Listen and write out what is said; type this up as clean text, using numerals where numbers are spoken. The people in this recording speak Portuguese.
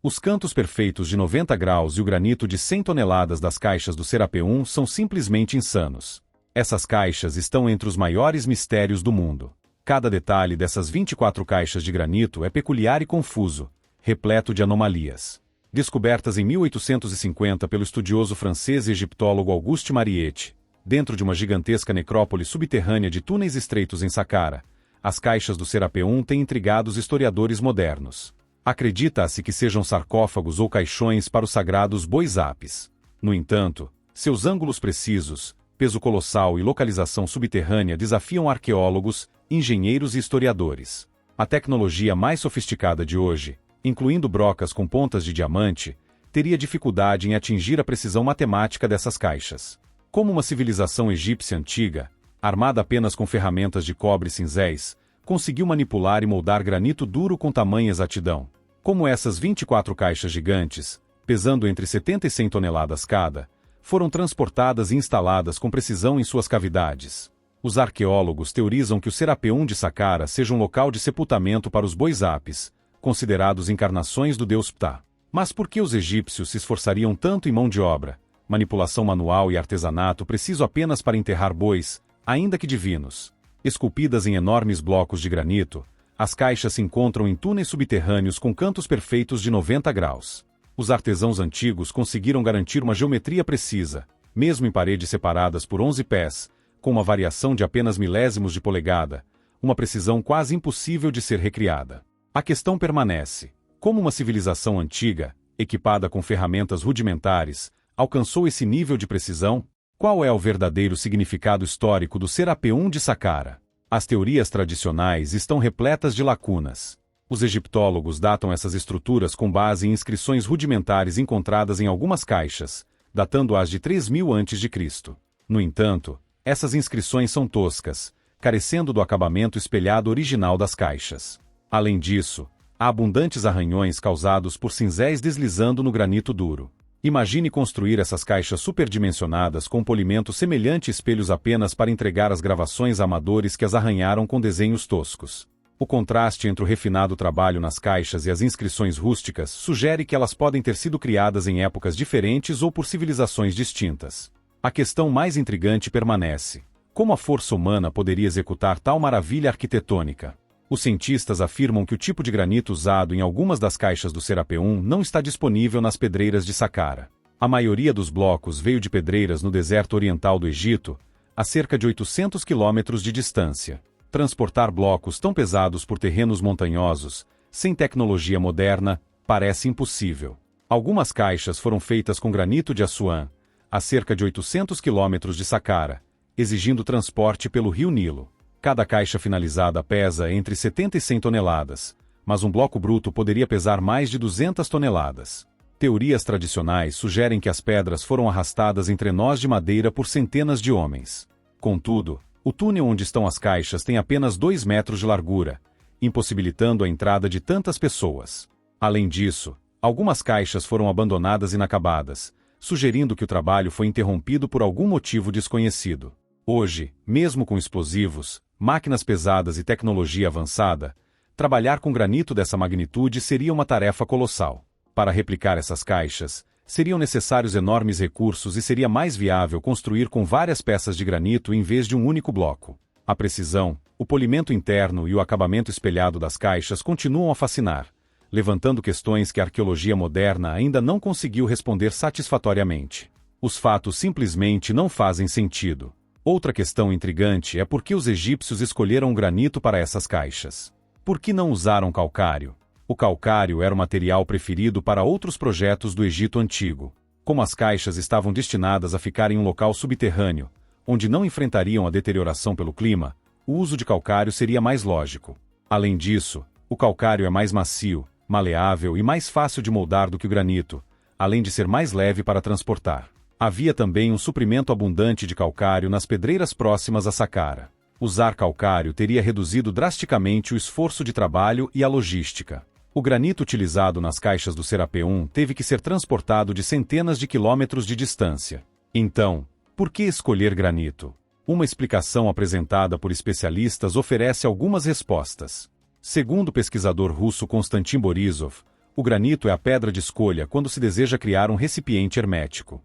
Os cantos perfeitos de 90 graus e o granito de 100 toneladas das caixas do Serapeum são simplesmente insanos. Essas caixas estão entre os maiores mistérios do mundo. Cada detalhe dessas 24 caixas de granito é peculiar e confuso, repleto de anomalias. Descobertas em 1850 pelo estudioso francês e egiptólogo Auguste Mariette, dentro de uma gigantesca necrópole subterrânea de túneis estreitos em Saqqara, as caixas do Serapeum têm intrigado os historiadores modernos. Acredita-se que sejam sarcófagos ou caixões para os sagrados bois Apis. No entanto, seus ângulos precisos, peso colossal e localização subterrânea desafiam arqueólogos, engenheiros e historiadores. A tecnologia mais sofisticada de hoje, incluindo brocas com pontas de diamante, teria dificuldade em atingir a precisão matemática dessas caixas. Como uma civilização egípcia antiga, armada apenas com ferramentas de cobre e cinzéis, conseguiu manipular e moldar granito duro com tamanha exatidão. Como essas 24 caixas gigantes, pesando entre 70 e 100 toneladas cada, foram transportadas e instaladas com precisão em suas cavidades. Os arqueólogos teorizam que o Serapeum de Saqqara seja um local de sepultamento para os bois Apis, considerados encarnações do deus Ptah. Mas por que os egípcios se esforçariam tanto em mão de obra, manipulação manual e artesanato preciso apenas para enterrar bois, ainda que divinos? Esculpidas em enormes blocos de granito, as caixas se encontram em túneis subterrâneos com cantos perfeitos de 90 graus. Os artesãos antigos conseguiram garantir uma geometria precisa, mesmo em paredes separadas por 11 pés, com uma variação de apenas milésimos de polegada, uma precisão quase impossível de ser recriada. A questão permanece: como uma civilização antiga, equipada com ferramentas rudimentares, alcançou esse nível de precisão? Qual é o verdadeiro significado histórico do Serapeum de Saqqara? As teorias tradicionais estão repletas de lacunas. Os egiptólogos datam essas estruturas com base em inscrições rudimentares encontradas em algumas caixas, datando-as de 3000 a.C. No entanto, essas inscrições são toscas, carecendo do acabamento espelhado original das caixas. Além disso, há abundantes arranhões causados por cinzéis deslizando no granito duro. Imagine construir essas caixas superdimensionadas com polimento semelhante a espelhos apenas para entregar as gravações a amadores que as arranharam com desenhos toscos. O contraste entre o refinado trabalho nas caixas e as inscrições rústicas sugere que elas podem ter sido criadas em épocas diferentes ou por civilizações distintas. A questão mais intrigante permanece: como a força humana poderia executar tal maravilha arquitetônica? Os cientistas afirmam que o tipo de granito usado em algumas das caixas do Serapeum não está disponível nas pedreiras de Saqqara. A maioria dos blocos veio de pedreiras no deserto oriental do Egito, a cerca de 800 quilômetros de distância. Transportar blocos tão pesados por terrenos montanhosos, sem tecnologia moderna, parece impossível. Algumas caixas foram feitas com granito de Assuã, a cerca de 800 quilômetros de Saqqara, exigindo transporte pelo rio Nilo. Cada caixa finalizada pesa entre 70 e 100 toneladas, mas um bloco bruto poderia pesar mais de 200 toneladas. Teorias tradicionais sugerem que as pedras foram arrastadas em trenós de madeira por centenas de homens. Contudo, o túnel onde estão as caixas tem apenas 2 metros de largura, impossibilitando a entrada de tantas pessoas. Além disso, algumas caixas foram abandonadas inacabadas, sugerindo que o trabalho foi interrompido por algum motivo desconhecido. Hoje, mesmo com explosivos, máquinas pesadas e tecnologia avançada, trabalhar com granito dessa magnitude seria uma tarefa colossal. Para replicar essas caixas, seriam necessários enormes recursos e seria mais viável construir com várias peças de granito em vez de um único bloco. A precisão, o polimento interno e o acabamento espelhado das caixas continuam a fascinar, levantando questões que a arqueologia moderna ainda não conseguiu responder satisfatoriamente. Os fatos simplesmente não fazem sentido. Outra questão intrigante é por que os egípcios escolheram o granito para essas caixas. Por que não usaram calcário? O calcário era o material preferido para outros projetos do Egito Antigo. Como as caixas estavam destinadas a ficar em um local subterrâneo, onde não enfrentariam a deterioração pelo clima, o uso de calcário seria mais lógico. Além disso, o calcário é mais macio, maleável e mais fácil de moldar do que o granito, além de ser mais leve para transportar. Havia também um suprimento abundante de calcário nas pedreiras próximas a Saqqara. Usar calcário teria reduzido drasticamente o esforço de trabalho e a logística. O granito utilizado nas caixas do Serapeum teve que ser transportado de centenas de quilômetros de distância. Então, por que escolher granito? Uma explicação apresentada por especialistas oferece algumas respostas. Segundo o pesquisador russo Konstantin Borisov, O granito é a pedra de escolha quando se deseja criar um recipiente hermético.